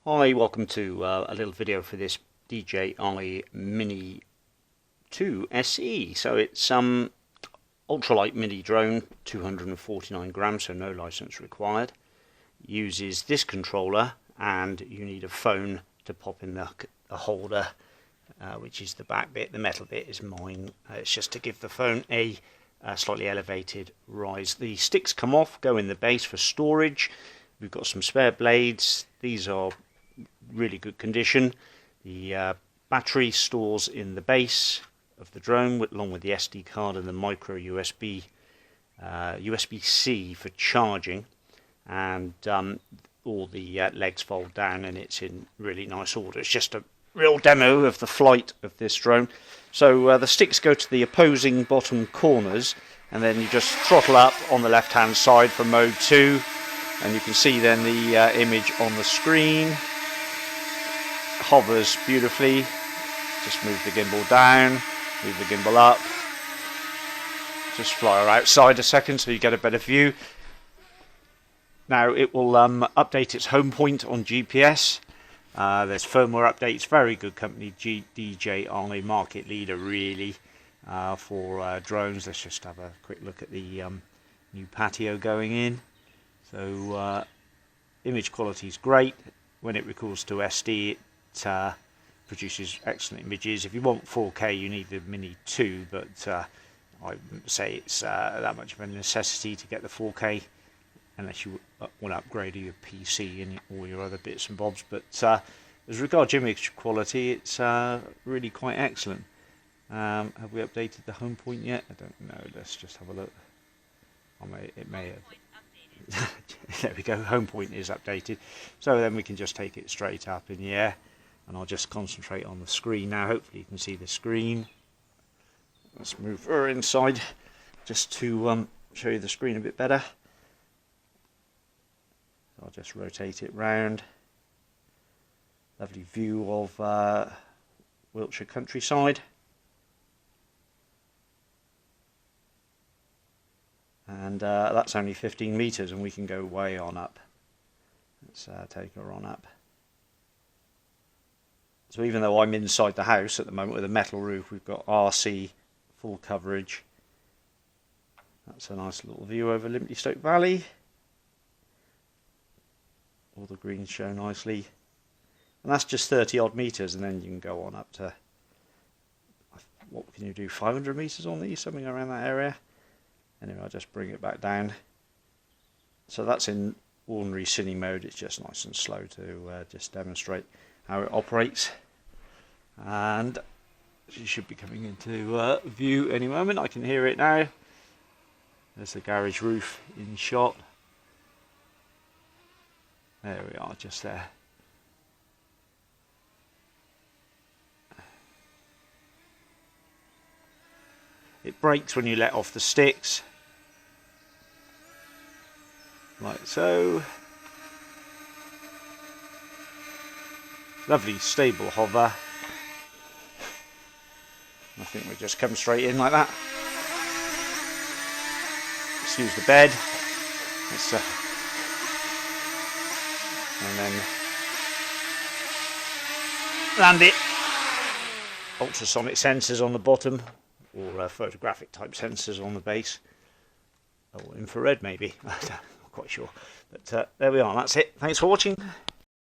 Hi, welcome to a little video for this DJI Mini 2 SE. So it's ultralight mini drone, 249 grams, so no license required. Uses this controller, and you need a phone to pop in the holder, which is the back bit. The metal bit is mine. It's just to give the phone a slightly elevated rise. The sticks come off, go in the base for storage. We've got some spare blades. These are really good condition. The battery stores in the base of the drone along with the SD card and the micro USB USB-C for charging, and all the legs fold down and it's in really nice order. It's just a real demo of the flight of this drone. So the sticks go to the opposing bottom corners, and then you just throttle up on the left hand side for mode 2, and you can see then the image on the screen. Hovers beautifully. Just move the gimbal down, move the gimbal up, just fly her outside a second so you get a better view. Now it will update its home point on GPS. There's firmware updates. Very good company, DJI, market leader really for drones. Let's just have a quick look at the new patio going in. So image quality is great. When it records to SD, it produces excellent images. If you want 4K, you need the Mini 2, but I wouldn't say it's that much of a necessity to get the 4K unless you want to upgrade your PC and all your other bits and bobs. But as regards image quality, it's really quite excellent. Have we updated the home point yet? I don't know. Let's just have a look. It may have. There we go. Home point is updated. So then we can just take it straight up in the air, and I'll just concentrate on the screen now. Hopefully you can see the screen. Let's move her inside just to show you the screen a bit better. I'll just rotate it round. Lovely view of Wiltshire countryside. And that's only 15 meters, and we can go way on up. Let's take her on up. So even though I'm inside the house at the moment with a metal roof, we've got RC full coverage. That's a nice little view over Limply Stoke Valley. All the greens show nicely. And that's just 30 odd meters, and then you can go on up to, what can you do, 500 meters on these, something around that area. Anyway, I'll just bring it back down. So that's in ordinary cine mode. It's just nice and slow to just demonstrate how it operates. And she should be coming into view any moment. I can hear it now. There's the garage roof in shot. There we are, just there. It brakes when you let off the sticks, like so. Lovely stable hover. I think we just come straight in like that. Let's use the bed. Let's, and then land it. Ultrasonic sensors on the bottom, or photographic type sensors on the base, or infrared maybe. I'm not quite sure. But there we are. That's it. Thanks for watching.